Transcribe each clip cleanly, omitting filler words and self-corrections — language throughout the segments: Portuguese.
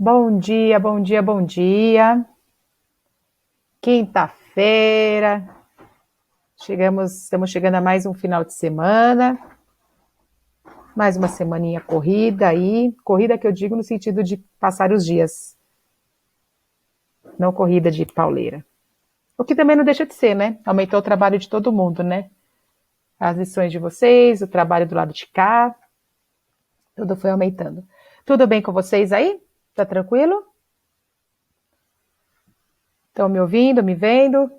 Bom dia, bom dia, bom dia. Quinta-feira. Estamos chegando a mais um final de semana. Mais uma semaninha corrida aí. Corrida que eu digo no sentido de passar os dias, não corrida de pauleira. O que também não deixa de ser, né? Aumentou o trabalho de todo mundo, né? As lições de vocês, o trabalho do lado de cá, tudo foi aumentando. Tudo bem com vocês aí? Tá tranquilo? Estão me ouvindo, me vendo?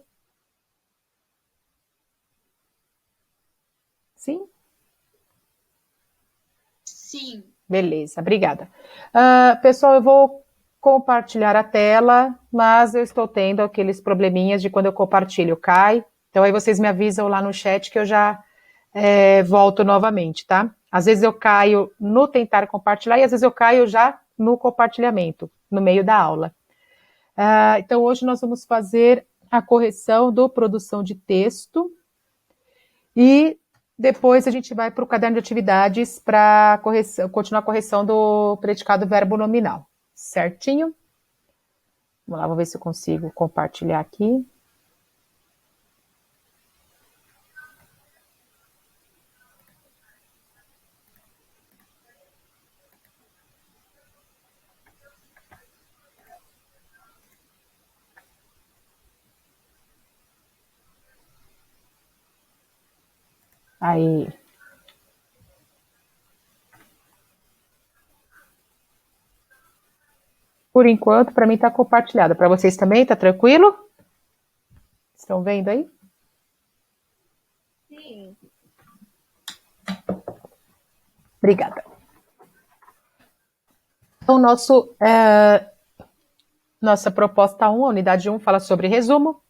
Sim? Sim, Beleza, obrigada. Pessoal, eu vou compartilhar a tela, mas eu estou tendo aqueles probleminhas de quando eu compartilho, cai. Então aí vocês me avisam lá no chat que eu já volto novamente, tá? Às vezes eu caio no tentar compartilhar e às vezes eu caio já no compartilhamento, no meio da aula. Então hoje nós vamos fazer a correção do produção de texto e depois a gente vai para o caderno de atividades para continuar a correção do predicado verbo nominal. Certinho? Vamos lá, vou ver se eu consigo compartilhar aqui. Aí. Por enquanto, para mim está compartilhado. Para vocês também, tá tranquilo? Estão vendo aí? sim. Obrigada. Então, nossa proposta 1, a unidade 1, fala sobre resumo,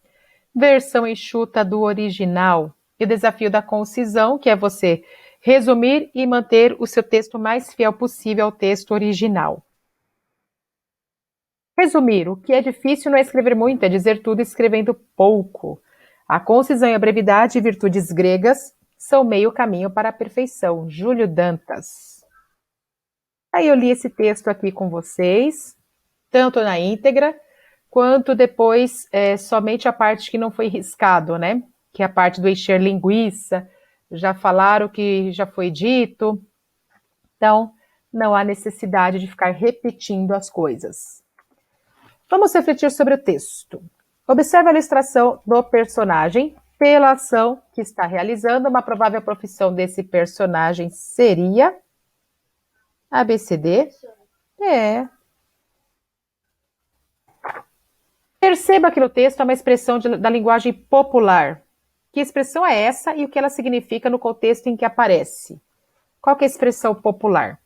versão enxuta do original e o desafio da concisão, que é você resumir e manter o seu texto mais fiel possível ao texto original. Resumir, o que é difícil não é escrever muito, é dizer tudo escrevendo pouco. A concisão e a brevidade, virtudes gregas, são meio caminho para a perfeição. Júlio Dantas. Aí eu li esse texto aqui com vocês, tanto na íntegra, quanto depois somente a parte que não foi riscado, né? Que é a parte do encher linguiça, já falaram o que já foi dito, então não há necessidade de ficar repetindo as coisas. Vamos refletir sobre o texto. Observe a ilustração do personagem. Pela ação que está realizando, uma provável profissão desse personagem seria ABCD. Professor. É. Perceba que no texto há uma expressão da linguagem popular. Que expressão é essa e o que ela significa no contexto em que aparece? Qual que é a expressão popular?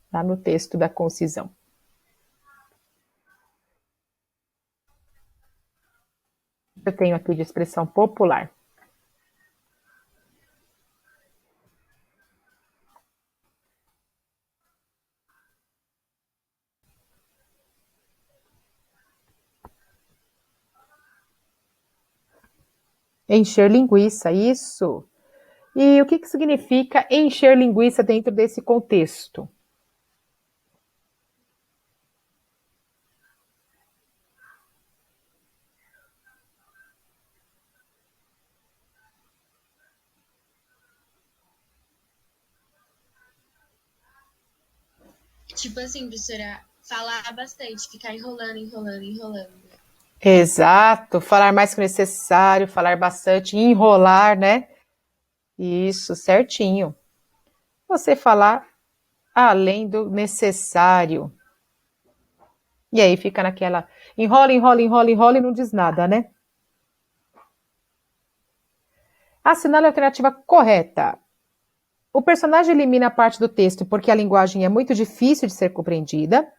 Está no texto da concisão. Eu tenho aqui de expressão popular. Encher linguiça, isso. E o que, que significa encher linguiça dentro desse contexto? Tipo assim, professora, falar bastante, ficar enrolando, enrolando, enrolando. Exato, falar mais que o necessário, falar bastante, enrolar, né? Isso, certinho. Você falar além do necessário. E aí fica naquela enrola, enrola, enrola, enrola e não diz nada, né? Assinale a alternativa correta. O personagem elimina parte do texto porque a linguagem é muito difícil de ser compreendida.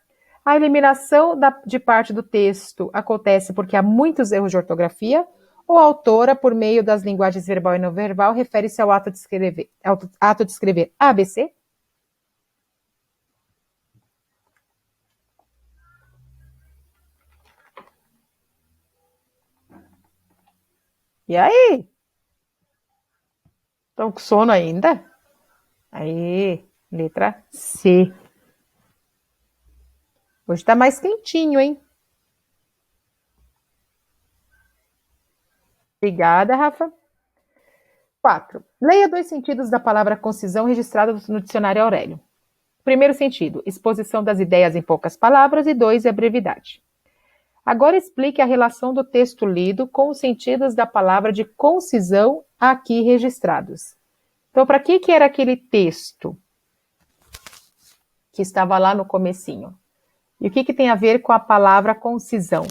A eliminação de parte do texto acontece porque há muitos erros de ortografia. Ou a autora, por meio das linguagens verbal e não verbal, refere-se ao ato de escrever ABC? E aí? Estão com sono ainda? Aí, letra C. Hoje tá mais quentinho, hein? Obrigada, Rafa. 4. Leia dois sentidos da palavra concisão registrados no dicionário Aurélio. Primeiro sentido, exposição das ideias em poucas palavras, e 2 é brevidade. Agora explique a relação do texto lido com os sentidos da palavra de concisão aqui registrados. Então, para que era aquele texto que estava lá no comecinho? E o que tem a ver com a palavra concisão?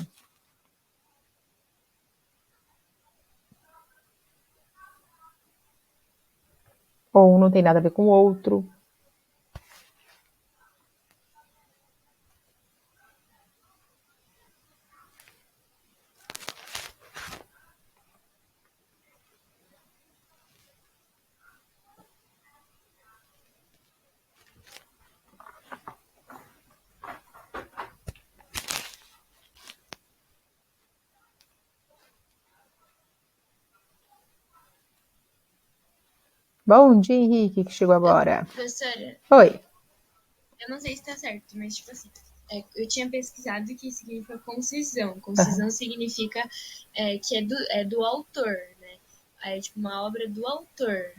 Ou um não tem nada a ver com o outro? Bom dia, Henrique, que chegou agora. Professora, Oi. eu não sei se tá certo, mas tipo assim, eu tinha pesquisado que significa concisão. Concisão significa que é do autor, né? É tipo uma obra do autor.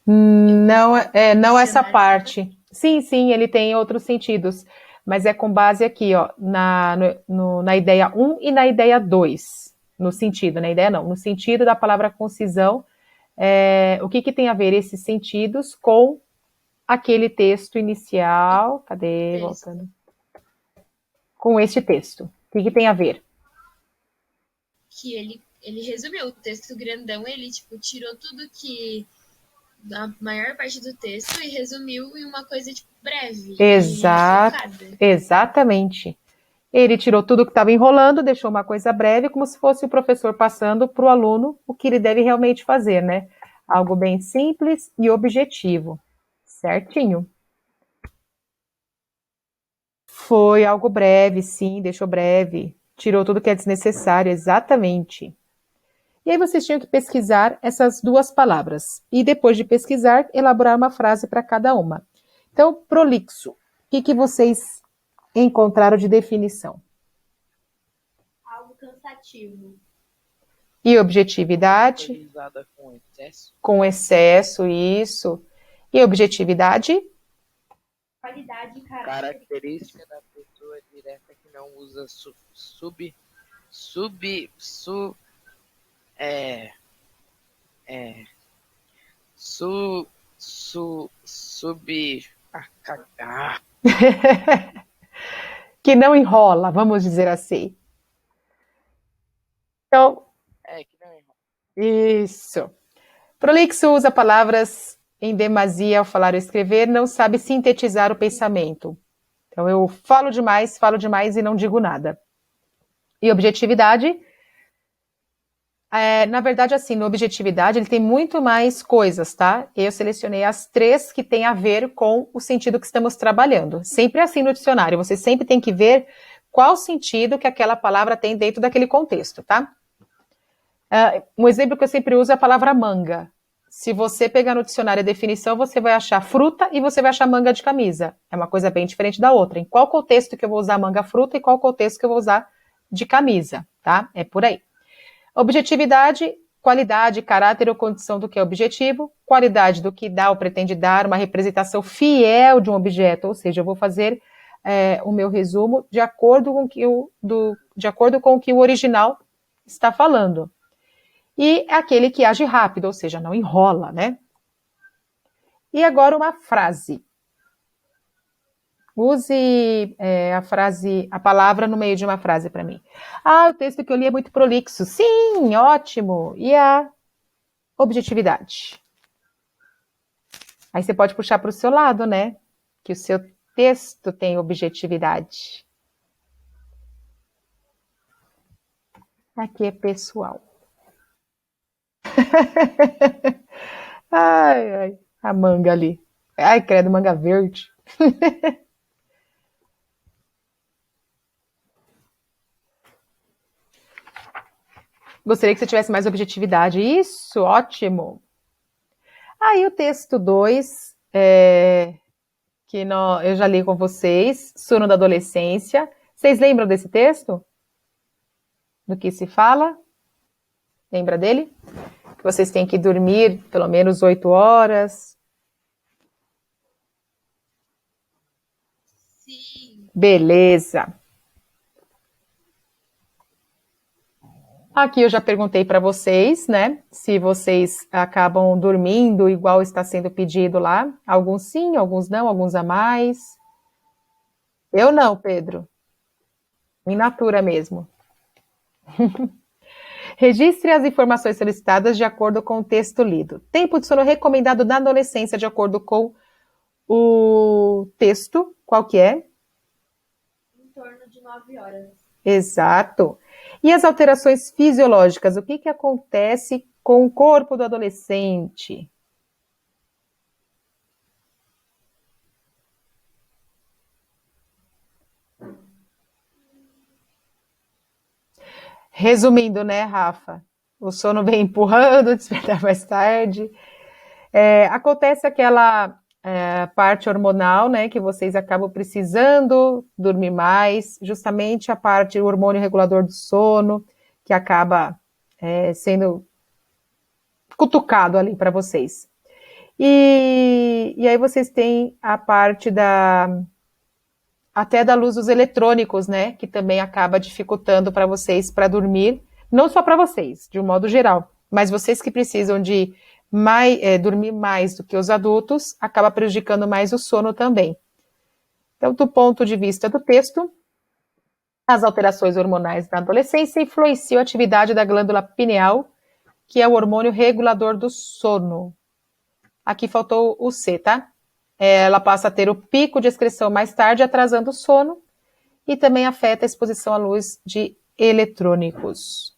Não essa Dicionário fala- parte. Sim, ele tem outros sentidos, mas é com base aqui, ó, na ideia um e na ideia 2, no sentido, na ideia não, no sentido da palavra concisão, o que tem a ver esses sentidos com aquele texto inicial, cadê, Texto. voltando, com este texto, o que tem a ver? Que ele resumiu o texto grandão, ele tipo tirou tudo que a maior parte do texto e resumiu em uma coisa tipo breve e focada. Exatamente. Ele tirou tudo que estava enrolando, deixou uma coisa breve, como se fosse o professor passando para o aluno o que ele deve realmente fazer, né? Algo bem simples e objetivo. Certinho. Foi algo breve, sim, deixou breve. Tirou tudo que é desnecessário, exatamente. E aí vocês tinham que pesquisar essas duas palavras. E depois de pesquisar, elaborar uma frase para cada uma. Então, prolixo. O que vocês encontraram de definição? Algo cansativo. E objetividade? Utilizada com excesso. Com excesso, isso. E objetividade? Qualidade e Característica da pessoa direta que não usa sub Que não enrola, vamos dizer assim. Então, que não enrola. isso. Prolixo usa palavras em demasia ao falar ou escrever, não sabe sintetizar o pensamento. Então, eu falo demais e não digo nada. E objetividade? Na verdade, assim, no objetividade, ele tem muito mais coisas, tá? Eu selecionei as 3 que têm a ver com o sentido que estamos trabalhando. Sempre assim no dicionário, você sempre tem que ver qual sentido que aquela palavra tem dentro daquele contexto, tá? Um exemplo que eu sempre uso é a palavra manga. Se você pegar no dicionário a definição, você vai achar fruta e você vai achar manga de camisa. É uma coisa bem diferente da outra. Em qual contexto que eu vou usar manga fruta e qual contexto que eu vou usar de camisa, tá? É por aí. Objetividade, qualidade, caráter ou condição do que é objetivo. Qualidade do que dá ou pretende dar, uma representação fiel de um objeto. Ou seja, eu vou fazer o meu resumo de acordo com o que o original está falando. E é aquele que age rápido, ou seja, não enrola, né? E agora uma frase. Use a palavra no meio de uma frase para mim. O texto que eu li é muito prolixo. Sim, ótimo. E a objetividade? Aí você pode puxar para o seu lado, né? Que o seu texto tem objetividade. Aqui é pessoal. Ai, a manga ali. Ai, credo, manga verde. Gostaria que você tivesse mais objetividade. Isso, ótimo. Aí o texto 2, eu já li com vocês, Sono da Adolescência. Vocês lembram desse texto? Do que se fala? Lembra dele? Que vocês têm que dormir pelo menos 8 horas. Sim. Beleza. Aqui eu já perguntei para vocês, né? Se vocês acabam dormindo igual está sendo pedido lá. Alguns sim, alguns não, alguns a mais. Eu não, Pedro. In natura mesmo. Registre as informações solicitadas de acordo com o texto lido. Tempo de sono recomendado na adolescência, de acordo com o texto, qual que é? Em torno de 9 horas. Exato. E as alterações fisiológicas, o que acontece com o corpo do adolescente? Resumindo, né, Rafa? O sono vem empurrando, despertar mais tarde. Acontece aquela parte hormonal, né, que vocês acabam precisando dormir mais, justamente a parte, o hormônio regulador do sono, que acaba sendo cutucado ali para vocês. E aí vocês têm a parte até da luz dos eletrônicos, né, que também acaba dificultando para vocês para dormir, não só para vocês, de um modo geral, mas vocês que precisam de dormir mais do que os adultos, acaba prejudicando mais o sono também. Então, do ponto de vista do texto, as alterações hormonais na adolescência influenciam a atividade da glândula pineal, que é o hormônio regulador do sono. Aqui faltou o C, tá? Ela passa a ter o pico de excreção mais tarde, atrasando o sono, e também afeta a exposição à luz de eletrônicos.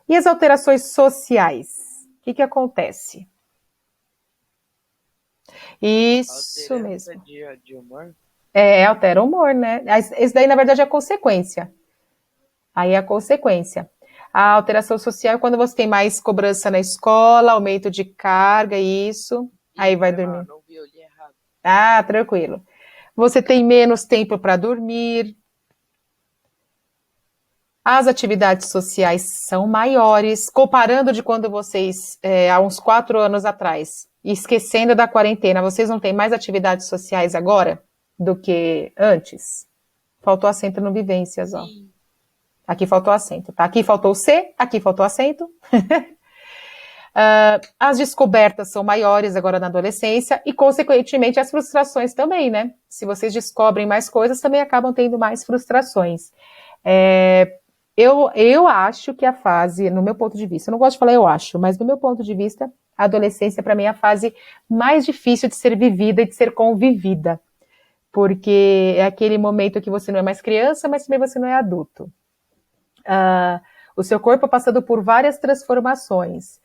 E as alterações sociais? O que acontece? Isso Alterança mesmo. de humor? Altera o humor, né? Esse daí, na verdade, é a consequência. Aí é a consequência. A alteração social é quando você tem mais cobrança na escola, aumento de carga, isso. Aí vai dormir. Não vi, eu li errado. Ah, tranquilo. Você tem menos tempo para dormir. As atividades sociais são maiores, comparando de quando vocês, há uns 4 anos atrás, esquecendo da quarentena, vocês não têm mais atividades sociais agora do que antes? Faltou acento no vivências, ó. Sim. Aqui faltou acento, tá? Aqui faltou o C, aqui faltou acento. As descobertas são maiores agora na adolescência e, consequentemente, as frustrações também, né? Se vocês descobrem mais coisas, também acabam tendo mais frustrações. Eu acho que a fase, no meu ponto de vista, eu não gosto de falar eu acho, mas no meu ponto de vista, a adolescência, para mim, é a fase mais difícil de ser vivida e de ser convivida. Porque é aquele momento que você não é mais criança, mas também você não é adulto. O seu corpo passando por várias transformações.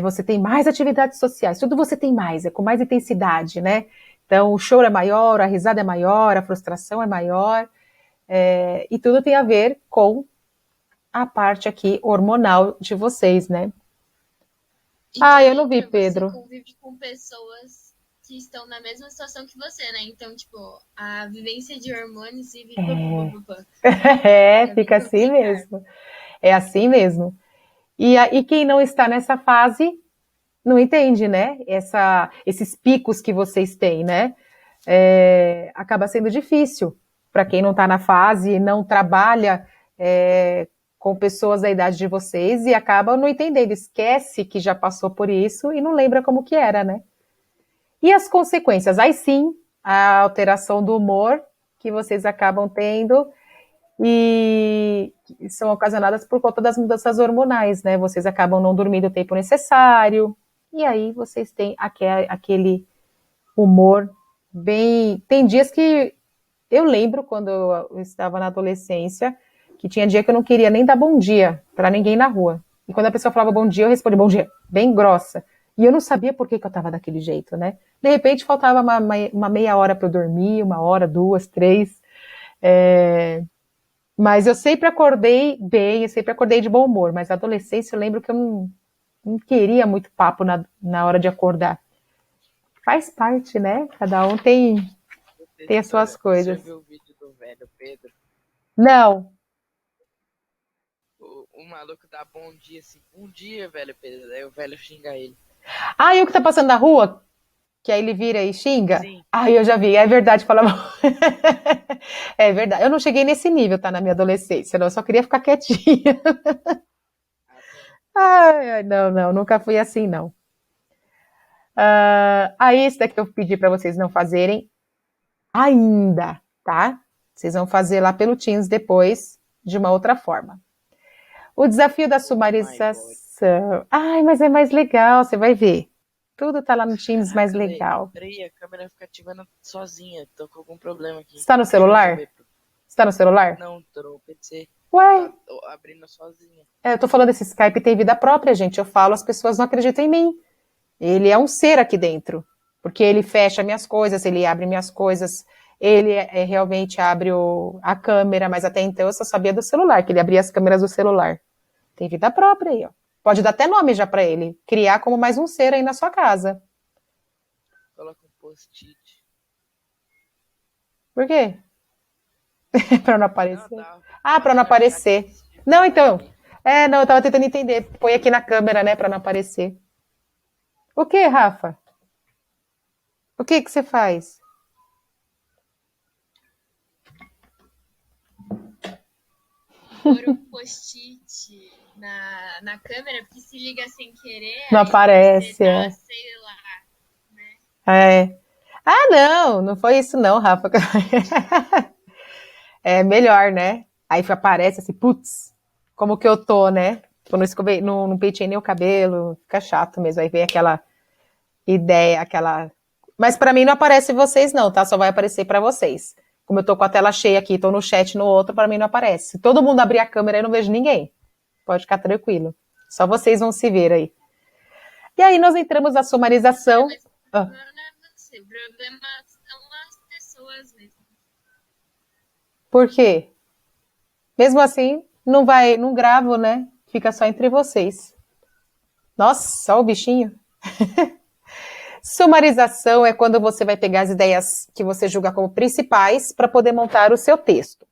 Você tem mais atividades sociais, tudo você tem mais, é com mais intensidade, né? Então, o choro é maior, a risada é maior, a frustração é maior, e tudo tem a ver com a parte aqui hormonal de vocês, né? Eu não vi, Pedro. Você convive com pessoas que estão na mesma situação que você, né? Então, tipo, a vivência de hormônios e fica assim mesmo. É assim mesmo. E quem não está nessa fase não entende, né? Esses picos que vocês têm, né? Acaba sendo difícil para quem não está na fase, não trabalha com pessoas da idade de vocês e acaba não entendendo, esquece que já passou por isso e não lembra como que era, né? E as consequências? Aí sim, a alteração do humor que vocês acabam tendo e são ocasionadas por conta das mudanças hormonais, né? Vocês acabam não dormindo o tempo necessário, e aí vocês têm aquele humor bem... Tem dias que eu lembro, quando eu estava na adolescência, que tinha dia que eu não queria nem dar bom dia para ninguém na rua. E quando a pessoa falava bom dia, eu respondia bom dia, bem grossa. E eu não sabia por que eu estava daquele jeito, né? De repente, faltava uma meia hora para eu dormir, 1 hora, 2, 3... Mas eu sempre acordei bem, eu sempre acordei de bom humor, mas na adolescência eu lembro que eu não queria muito papo na hora de acordar. Faz parte, né? Cada um tem as suas Professora, você coisas. viu o vídeo do velho Pedro? Não. O maluco dá bom dia assim, bom dia, velho Pedro. Aí o velho xinga ele. Ah, e o que tá passando na rua? Que aí ele vira e xinga? Sim, Ah, eu já vi. É verdade, fala mal. É verdade. Eu não cheguei nesse nível, tá? Na minha adolescência. Não, eu só queria ficar quietinha. Ai, ai, não, não. Nunca fui assim, não. Aí, esse daqui eu pedi pra vocês não fazerem ainda, tá? Vocês vão fazer lá pelo Teams depois, de uma outra forma. O desafio da oh my god. sumarização. Ai, mas é mais legal, você vai ver. Tudo tá lá no Teams mais Caraca, velho, legal. entrei, a câmera fica ativando sozinha. Tô com algum problema aqui. Está no Deixa eu celular? resolver. Está no celular? Não, tô no PC. Ué, Tá abrindo sozinha. eu tô falando desse Skype tem vida própria, gente. Eu falo, as pessoas não acreditam em mim. Ele é um ser aqui dentro. Porque ele fecha minhas coisas, ele abre minhas coisas, ele realmente abre a câmera, mas até então eu só sabia do celular, que ele abria as câmeras do celular. Tem vida própria aí, ó. Pode dar até nome já pra ele. Criar como mais um ser aí na sua casa. Coloca um post-it. Por quê? Pra não Não, aparecer. tá. Ah, pra não Começou a achar que aparecer. existe de Não, verdade então. aqui. Não, eu tava tentando entender. Põe aqui na câmera, né, pra não aparecer. O que, Rafa? O que que você faz? Pôr um post-it na câmera, porque se liga sem querer, Não aí você aparece, tá, é. sei lá, né? É. Ah, não, não foi isso não, Rafa. É melhor, né? Aí aparece assim, putz, como que eu tô, né? Tipo, não penteei nem o cabelo, fica chato mesmo. Aí vem aquela ideia, aquela. Mas pra mim não aparece vocês, não, tá? Só vai aparecer pra vocês. Como eu tô com a tela cheia aqui, tô no chat no outro, pra mim não aparece. Se todo mundo abrir a câmera, eu não vejo ninguém. Pode ficar tranquilo. Só vocês vão se ver aí. E aí nós entramos na Ah, sumarização. mas Ah, não é você, o problema são as pessoas mesmo. por quê? Mesmo assim, não vai, não gravo, né? Fica só entre vocês. Nossa, só o bichinho. Sumarização é quando você vai pegar as ideias que você julga como principais para poder montar o seu texto.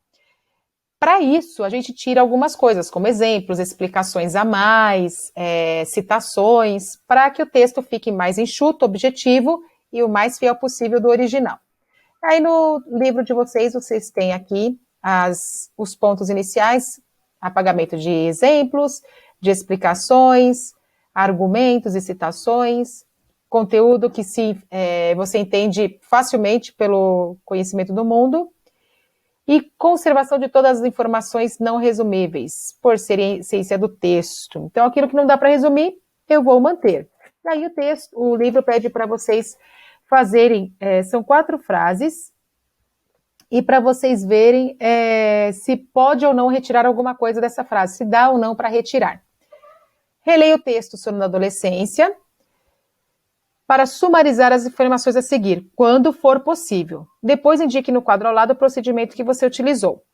Para isso, a gente tira algumas coisas, como exemplos, explicações a mais, citações, para que o texto fique mais enxuto, objetivo e o mais fiel possível do original. Aí no livro de vocês, vocês têm aqui os pontos iniciais, apagamento de exemplos, de explicações, argumentos e citações, conteúdo que você entende facilmente pelo conhecimento do mundo, e conservação de todas as informações não resumíveis, por serem essência do texto. Então, aquilo que não dá para resumir, eu vou manter. E aí o livro pede para vocês fazerem, são 4 frases, e para vocês verem se pode ou não retirar alguma coisa dessa frase, se dá ou não para retirar. Releia o texto sobre a adolescência, para sumarizar as informações a seguir, quando for possível. Depois indique no quadro ao lado o procedimento que você utilizou.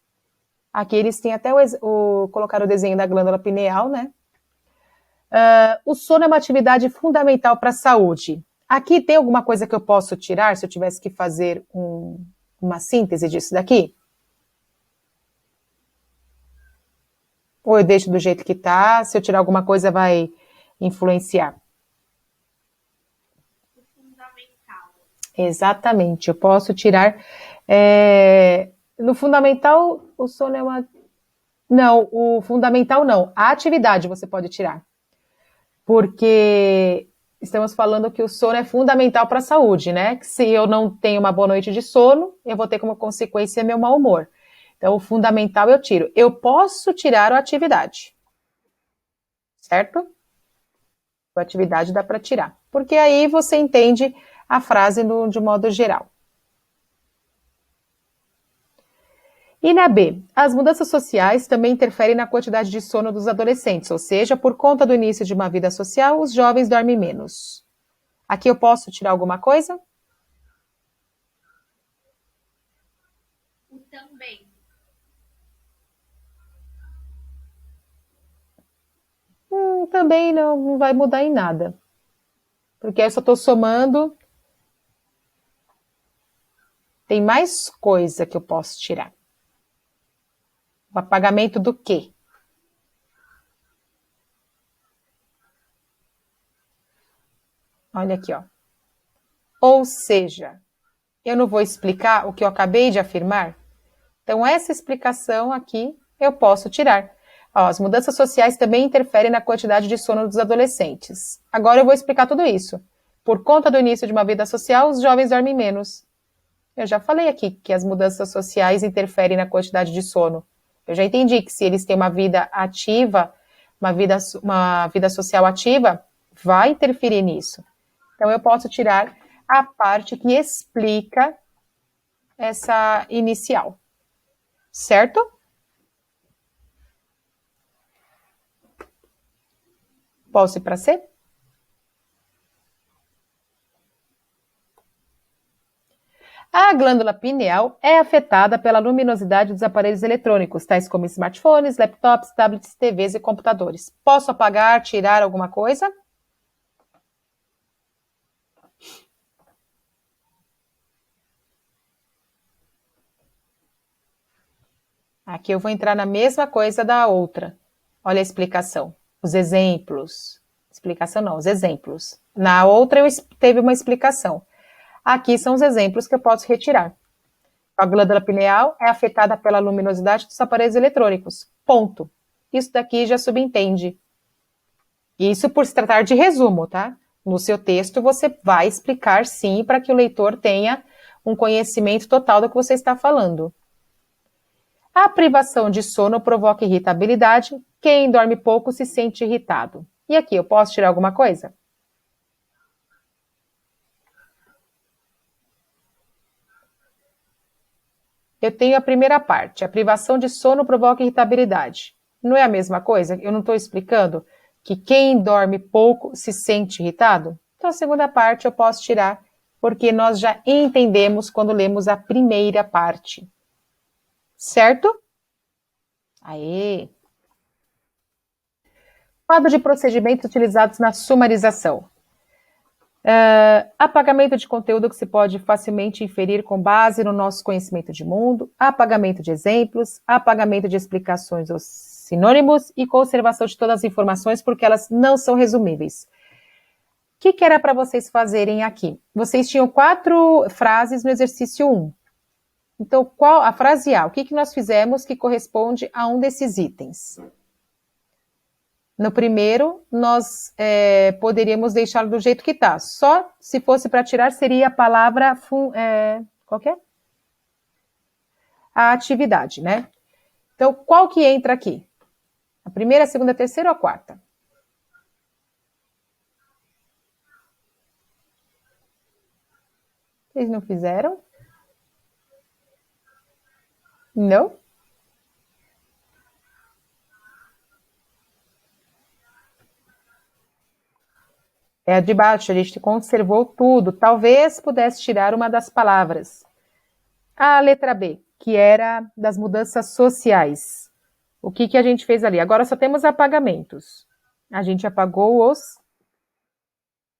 Aqui eles têm até colocar o desenho da glândula pineal, né? O sono é uma atividade fundamental para a saúde. Aqui tem alguma coisa que eu posso tirar se eu tivesse que fazer uma síntese disso daqui? Ou eu deixo do jeito que está, se eu tirar alguma coisa vai influenciar? Fundamental. Exatamente, eu posso tirar. No fundamental, o sono é uma. Não, o fundamental não. A atividade você pode tirar. Porque estamos falando que o sono é fundamental para a saúde, né? Que se eu não tenho uma boa noite de sono, eu vou ter como consequência meu mau humor. Então, o fundamental eu tiro. Eu posso tirar a atividade. Certo? A atividade dá para tirar. Porque aí você entende a frase de modo geral. E na B, as mudanças sociais também interferem na quantidade de sono dos adolescentes, ou seja, por conta do início de uma vida social, os jovens dormem menos. Aqui eu posso tirar alguma coisa? O também. também não vai mudar em nada. Porque aí eu só estou somando. Tem mais coisa que eu posso tirar. O apagamento do quê? Olha aqui, ó. Ou seja, eu não vou explicar o que eu acabei de afirmar? Então, essa explicação aqui eu posso tirar. Ó, as mudanças sociais também interferem na quantidade de sono dos adolescentes. Agora eu vou explicar tudo isso. Por conta do início de uma vida social, os jovens dormem menos. Eu já falei aqui que as mudanças sociais interferem na quantidade de sono. Eu já entendi que se eles têm uma vida ativa, uma vida social ativa, vai interferir nisso. Então, eu posso tirar a parte que explica essa inicial. Certo? Posso ir para C? A glândula pineal é afetada pela luminosidade dos aparelhos eletrônicos, tais como smartphones, laptops, tablets, TVs e computadores. Posso apagar, tirar alguma coisa? Aqui eu vou entrar na mesma coisa da outra. Olha a explicação. Os exemplos. Explicação não, os exemplos. Na outra teve uma explicação. Aqui são os exemplos que eu posso retirar. A glândula pineal é afetada pela luminosidade dos aparelhos eletrônicos. Ponto. Isso daqui já subentende. Isso por se tratar de resumo, tá? No seu texto você vai explicar sim para que o leitor tenha um conhecimento total do que você está falando. A privação de sono provoca irritabilidade. Quem dorme pouco se sente irritado. E aqui, eu posso tirar alguma coisa? Eu tenho a primeira parte. A privação de sono provoca irritabilidade. Não é a mesma coisa? Eu não estou explicando que quem dorme pouco se sente irritado? Então, a segunda parte eu posso tirar, porque nós já entendemos quando lemos a primeira parte. Certo? Aê! Quadro de procedimentos utilizados na sumarização. Apagamento de conteúdo que se pode facilmente inferir com base no nosso conhecimento de mundo, apagamento de exemplos, apagamento de explicações ou sinônimos e conservação de todas as informações porque elas não são resumíveis. O que era para vocês fazerem aqui? Vocês tinham 4 frases no exercício 1. Então, qual a frase A? O que nós fizemos que corresponde a um desses itens? No primeiro, nós poderíamos deixá-lo do jeito que está. Só se fosse para tirar, seria a palavra... qual que é? A atividade, né? Então, qual que entra aqui? A primeira, a segunda, a terceira ou a quarta? Vocês não fizeram? Não? É a de baixo, a gente conservou tudo. Talvez pudesse tirar uma das palavras. A letra B, que era das mudanças sociais. O que a gente fez ali? Agora só temos apagamentos. A gente apagou os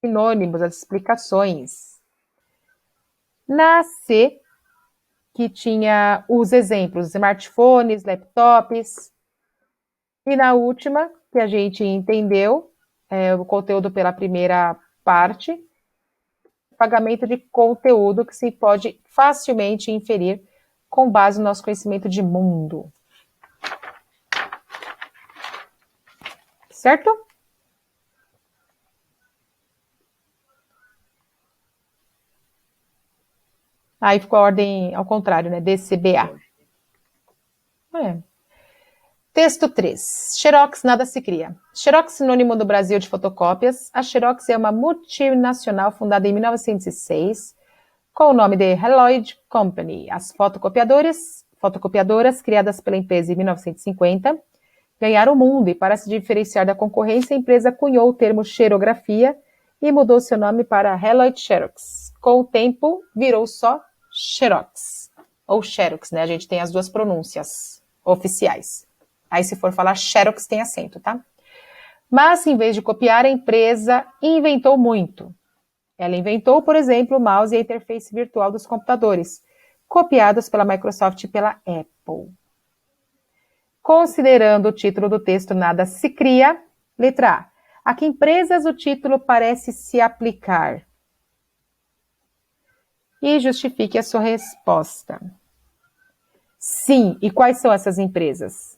sinônimos, as explicações. Na C, que tinha os exemplos, smartphones, laptops. E na última, que a gente entendeu, o conteúdo pela primeira parte, apagamento de conteúdo que se pode facilmente inferir com base no nosso conhecimento de mundo. Certo? Aí ficou a ordem ao contrário, né? DCBA. Texto 3. Xerox nada se cria. Xerox, sinônimo do Brasil de fotocópias. A Xerox é uma multinacional fundada em 1906 com o nome de Lloyd Company. As fotocopiadoras criadas pela empresa em 1950 ganharam o mundo e para se diferenciar da concorrência, a empresa cunhou o termo xerografia e mudou seu nome para Lloyd Xerox. Com o tempo, virou só Xerox. Ou Xerox, né? A gente tem as duas pronúncias oficiais. Aí, se for falar Xerox, tem acento, tá? Mas, em vez de copiar, a empresa inventou muito. Ela inventou, por exemplo, o mouse e a interface virtual dos computadores, copiados pela Microsoft e pela Apple. Considerando o título do texto Nada se cria, letra A. A que empresas o título parece se aplicar? E justifique a sua resposta. Sim, e quais são essas empresas?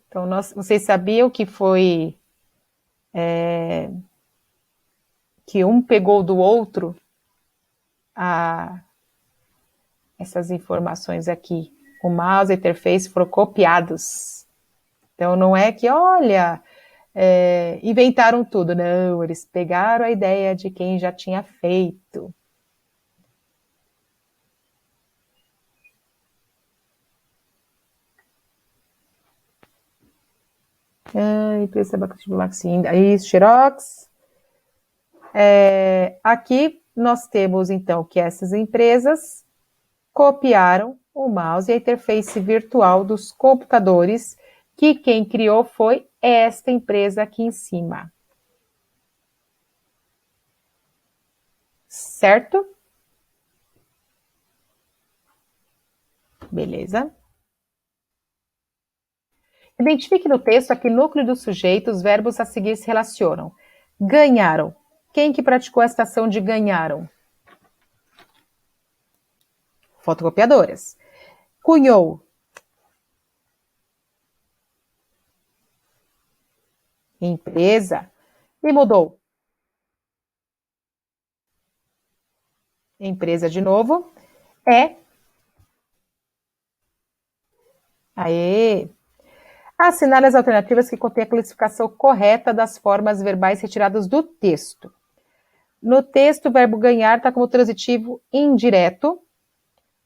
Então, vocês sabiam que foi que um pegou do outro essas informações aqui. O mouse e a interface foram copiados. Então, não é que, olha, inventaram tudo. Não, eles pegaram a ideia de quem já tinha feito. Empresa Maxim, aí, Xerox. Aqui nós temos, então, que essas empresas copiaram o mouse e a interface virtual dos computadores, que quem criou foi esta empresa aqui em cima. Certo? Beleza. Identifique no texto a que núcleo do sujeito os verbos a seguir se relacionam. Ganharam. Quem que praticou esta ação de ganharam? Fotocopiadoras. Cunhou. Empresa. E mudou. Empresa de novo. Aê! Assinale as alternativas que contêm a classificação correta das formas verbais retiradas do texto. No texto, o verbo ganhar está como transitivo indireto.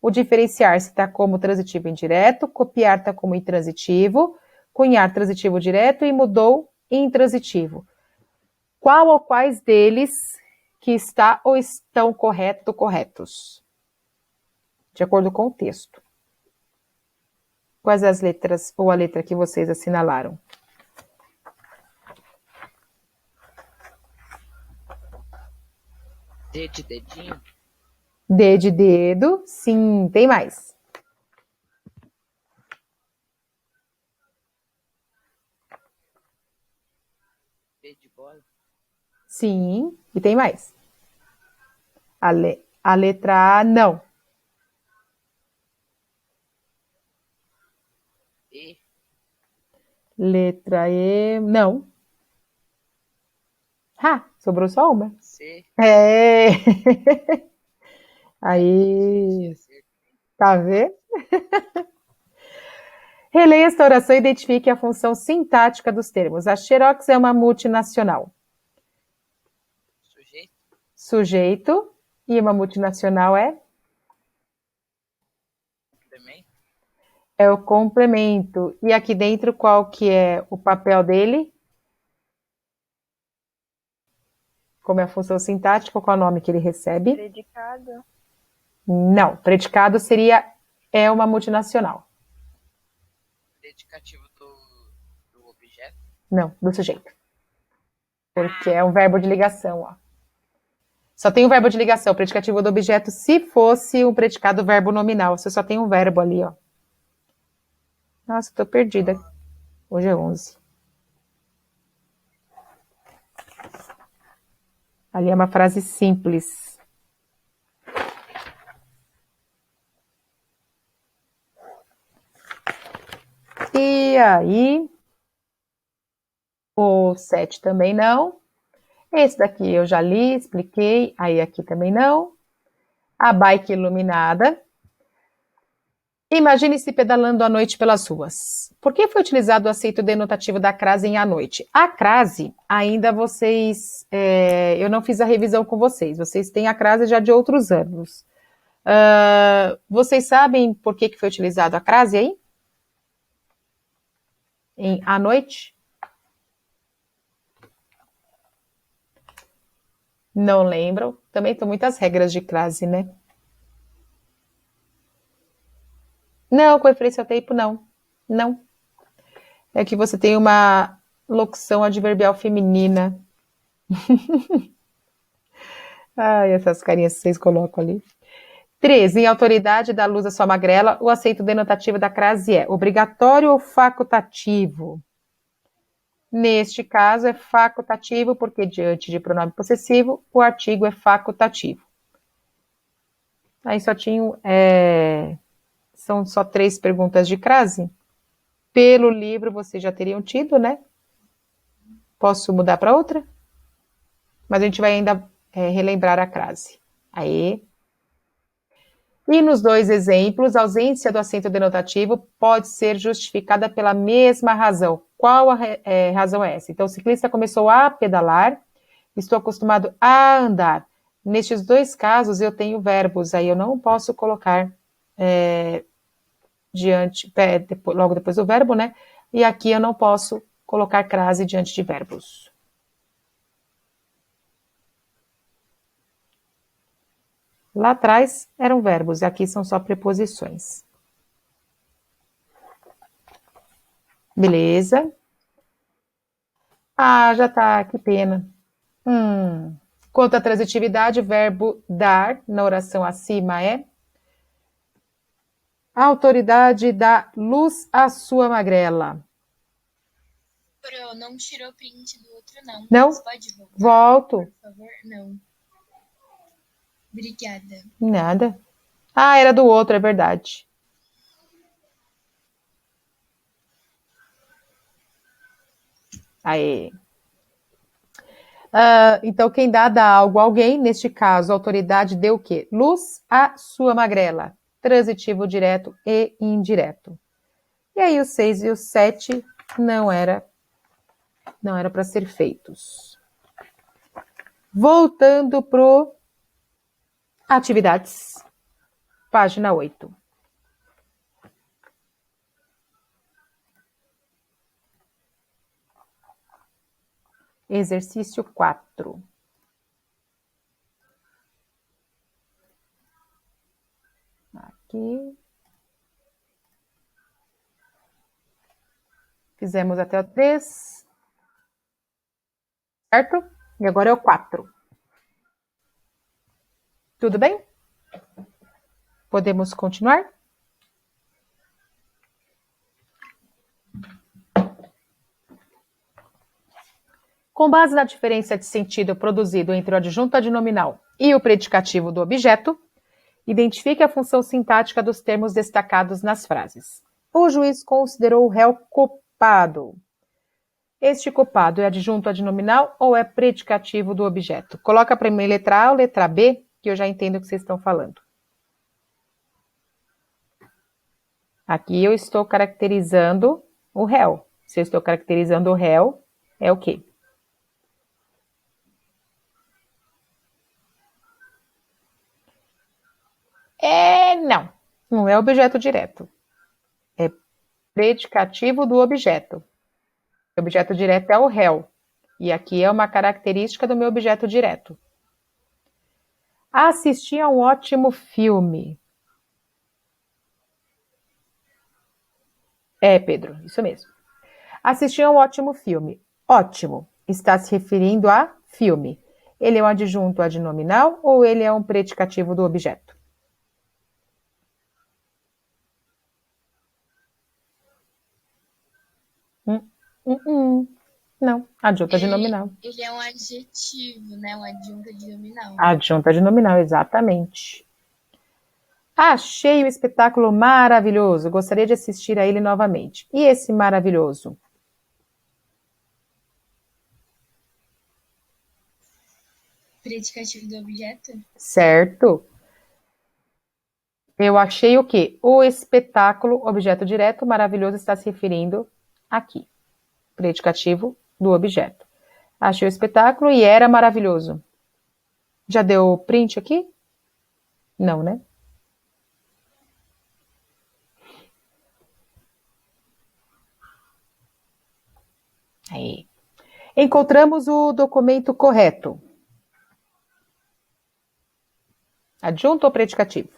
O diferenciar-se está como transitivo indireto. Copiar está como intransitivo. Cunhar, transitivo direto. E mudou, intransitivo. Qual ou quais deles que está ou estão corretos? De acordo com o texto. Quais as letras ou a letra que vocês assinalaram? D de dedinho? D de dedo, sim, tem mais. B de bola? Sim, e tem mais. A letra A, não. E? Letra E, não. Sobrou só uma. C? Aí, tá vendo? Releia esta oração e identifique a função sintática dos termos. A Xerox é uma multinacional. Sujeito. E uma multinacional é? Complemento. É o complemento. E aqui dentro, qual que é o papel dele? Como é a função sintática, qual é o nome que ele recebe? Predicado. Não, predicado seria é uma multinacional. Predicativo do objeto? Não, do sujeito. Porque é um verbo de ligação, ó. Só tem um verbo de ligação, predicativo do objeto, se fosse um predicado verbo nominal. Você só tem um verbo ali, ó. Nossa, tô perdida. Hoje é 11. Ali é uma frase simples. E aí, o 7 também não. Esse daqui eu já li, expliquei. Aí aqui também não. A bike iluminada. Imagine-se pedalando à noite pelas ruas. Por que foi utilizado o aceito denotativo da crase em à noite? A crase, ainda vocês... eu não fiz a revisão com vocês. Vocês têm a crase já de outros anos. Vocês sabem por que foi utilizado a crase aí? Em à noite? Não lembram? Também tem muitas regras de crase, né? Não, com referência ao tempo, não. Não. É que você tem uma locução adverbial feminina. Ai, essas carinhas que vocês colocam ali. 3. Em autoridade da luz da sua magrela, o aceito denotativo da crase é obrigatório ou facultativo? Neste caso, é facultativo, porque diante de pronome possessivo, o artigo é facultativo. Aí só tinham... São só 3 perguntas de crase. Pelo livro, vocês já teriam tido, né? Posso mudar para outra? Mas a gente vai ainda relembrar a crase. Aí. E nos 2 exemplos, a ausência do acento denotativo pode ser justificada pela mesma razão. Qual razão é essa? Então, o ciclista começou a pedalar, estou acostumado a andar. Nestes 2 casos, eu tenho verbos, aí eu não posso colocar logo depois do verbo, né? E aqui eu não posso colocar crase diante de verbos. Lá atrás eram verbos, e aqui são só preposições. Beleza? Ah, já tá, que pena. Quanto à transitividade, o verbo dar, na oração acima, é a autoridade dá luz à sua magrela. Pro, não tirou print do outro, não. Não? Você pode voltar? Volto. Por favor, não. Obrigada. Nada. Ah, era do outro, é verdade. Aí. Então, quem dá algo a alguém, neste caso, a autoridade deu o quê? Luz à sua magrela. Transitivo direto e indireto. E aí, o 6 e o 7 não era para ser feitos. Voltando pro atividades. Página 8. Exercício 4. Aqui. Fizemos até o 3. Certo? E agora é o 4. Tudo bem? Podemos continuar? Com base na diferença de sentido produzido entre o adjunto adnominal e o predicativo do objeto, identifique a função sintática dos termos destacados nas frases. O juiz considerou o réu culpado. Este culpado é adjunto adnominal ou é predicativo do objeto? Coloca para mim letra A ou letra B, que eu já entendo o que vocês estão falando. Aqui eu estou caracterizando o réu. Se eu estou caracterizando o réu, é o quê? Não é objeto direto. É predicativo do objeto. O objeto direto é o réu. E aqui é uma característica do meu objeto direto. Assisti a um ótimo filme. Pedro, isso mesmo. Assisti a um ótimo filme. Ótimo. Está se referindo a filme. Ele é um adjunto adnominal ou ele é um predicativo do objeto? Não, adjunto adnominal. Ele é um adjetivo, né? Um adjunto adnominal. Adjunto adnominal, exatamente. Achei o espetáculo maravilhoso. Gostaria de assistir a ele novamente. E esse maravilhoso? Predicativo do objeto? Certo. Eu achei o quê? O espetáculo, objeto direto, maravilhoso está se referindo aqui. Predicativo do objeto. Achei o espetáculo e era maravilhoso. Já deu print aqui? Não, né? Aí. Encontramos o documento correto. Adjunto ou predicativo?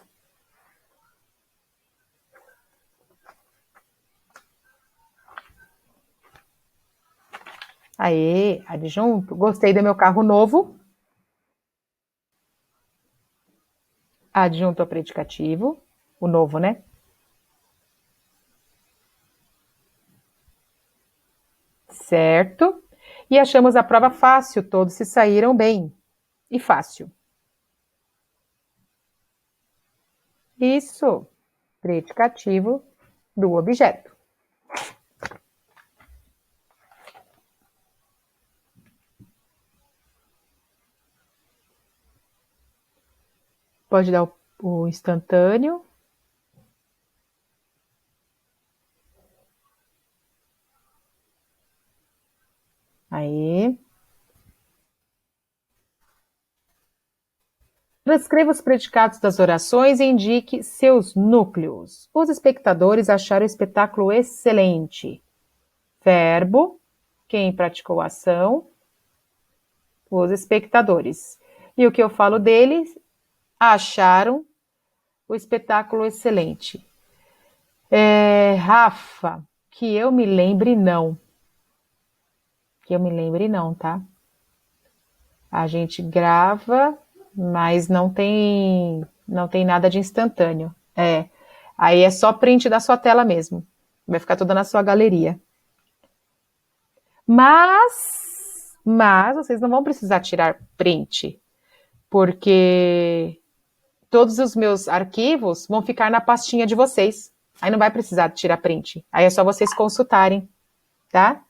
Aê, adjunto. Gostei do meu carro novo. Adjunto ao predicativo. O novo, né? Certo. E achamos a prova fácil, todos se saíram bem. E fácil. Isso. Predicativo do objeto. Pode dar o instantâneo. Aí. Transcreva os predicados das orações e indique seus núcleos. Os espectadores acharam o espetáculo excelente. Verbo, quem praticou a ação, os espectadores. E o que eu falo deles? Acharam o espetáculo excelente. Rafa, que eu me lembre não. Que eu me lembre não, tá? A gente grava, mas não tem nada de instantâneo. Aí é só print da sua tela mesmo. Vai ficar toda na sua galeria. Mas vocês não vão precisar tirar print, porque todos os meus arquivos vão ficar na pastinha de vocês. Aí não vai precisar tirar print. Aí é só vocês consultarem, tá?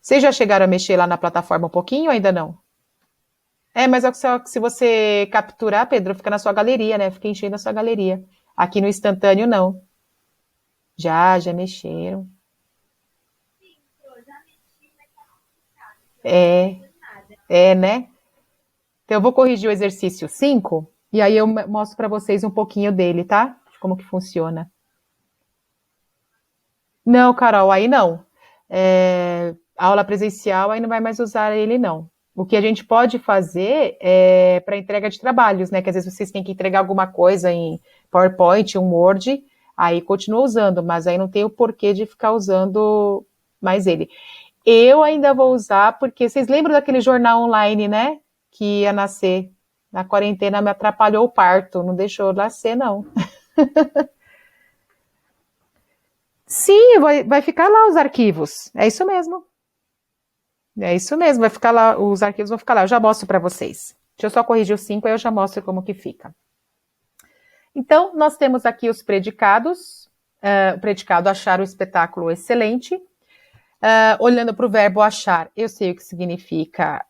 Vocês já chegaram a mexer lá na plataforma um pouquinho ou ainda não? Mas se você capturar, Pedro, fica na sua galeria, né? Fica enchendo a sua galeria. Aqui no instantâneo, não. Já mexeram. Né? Então, eu vou corrigir o exercício 5 e aí eu mostro para vocês um pouquinho dele, tá? De como que funciona. Não, Carol, aí não. Aula presencial, aí não vai mais usar ele, não. O que a gente pode fazer é para entrega de trabalhos, né? Que às vezes vocês têm que entregar alguma coisa em PowerPoint, um Word, aí continua usando, mas aí não tem o porquê de ficar usando mais ele. Eu ainda vou usar, porque vocês lembram daquele jornal online, né? Que ia nascer. Na quarentena me atrapalhou o parto, não deixou nascer, não. Sim, vai ficar lá os arquivos. É isso mesmo. Vai ficar lá, os arquivos vão ficar lá. Eu já mostro para vocês. Deixa eu só corrigir o 5, aí eu já mostro como que fica. Então, nós temos aqui os predicados. O predicado achar o espetáculo excelente. Olhando para o verbo achar, eu sei o que significa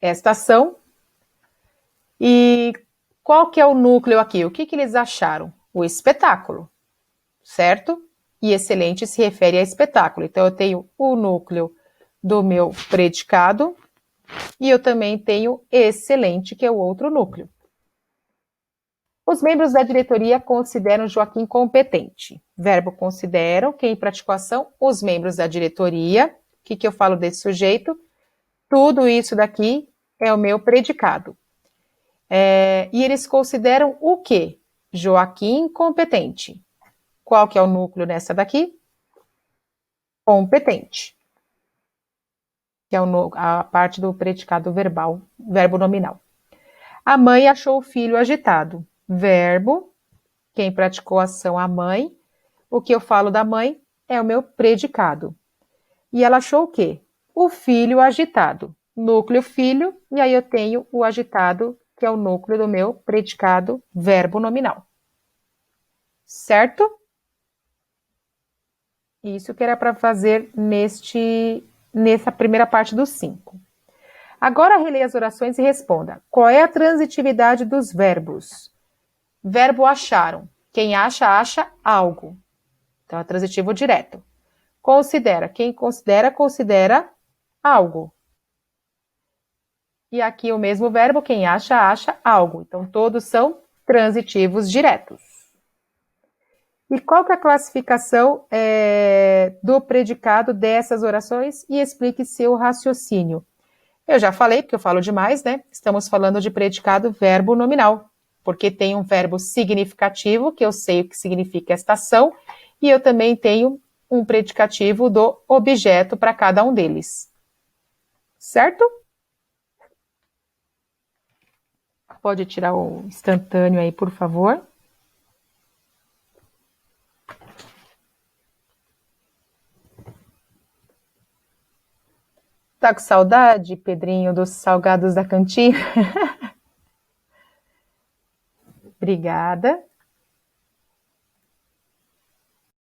esta ação. E qual que é o núcleo aqui? O que eles acharam? O espetáculo, certo? E excelente se refere a espetáculo. Então, eu tenho o núcleo do meu predicado e eu também tenho excelente, que é o outro núcleo. Os membros da diretoria consideram Joaquim competente. Verbo consideram, quem praticou a ação? Os membros da diretoria. O que eu falo desse sujeito? Tudo isso daqui é o meu predicado. E eles consideram o quê? Joaquim competente. Qual que é o núcleo nessa daqui? Competente. Que é a parte do predicado verbal, verbo nominal. A mãe achou o filho agitado. Verbo, quem praticou a ação, a mãe. O que eu falo da mãe é o meu predicado. E ela achou o quê? O filho agitado. Núcleo filho, e aí eu tenho o agitado, que é o núcleo do meu predicado verbo nominal. Certo? Isso que era para fazer nessa primeira parte do 5. Agora releia as orações e responda. Qual é a transitividade dos verbos? Verbo acharam. Quem acha, acha algo. Então, é transitivo direto. Considera. Quem considera, considera algo. E aqui o mesmo verbo, quem acha, acha algo. Então, todos são transitivos diretos. E qual que é a classificação do predicado dessas orações? E explique seu raciocínio. Eu já falei, porque eu falo demais, né? Estamos falando de predicado verbo nominal, porque tem um verbo significativo, que eu sei o que significa esta ação, e eu também tenho um predicativo do objeto para cada um deles. Certo? Pode tirar o instantâneo aí, por favor. Tá com saudade, Pedrinho, dos salgados da cantina? Obrigada.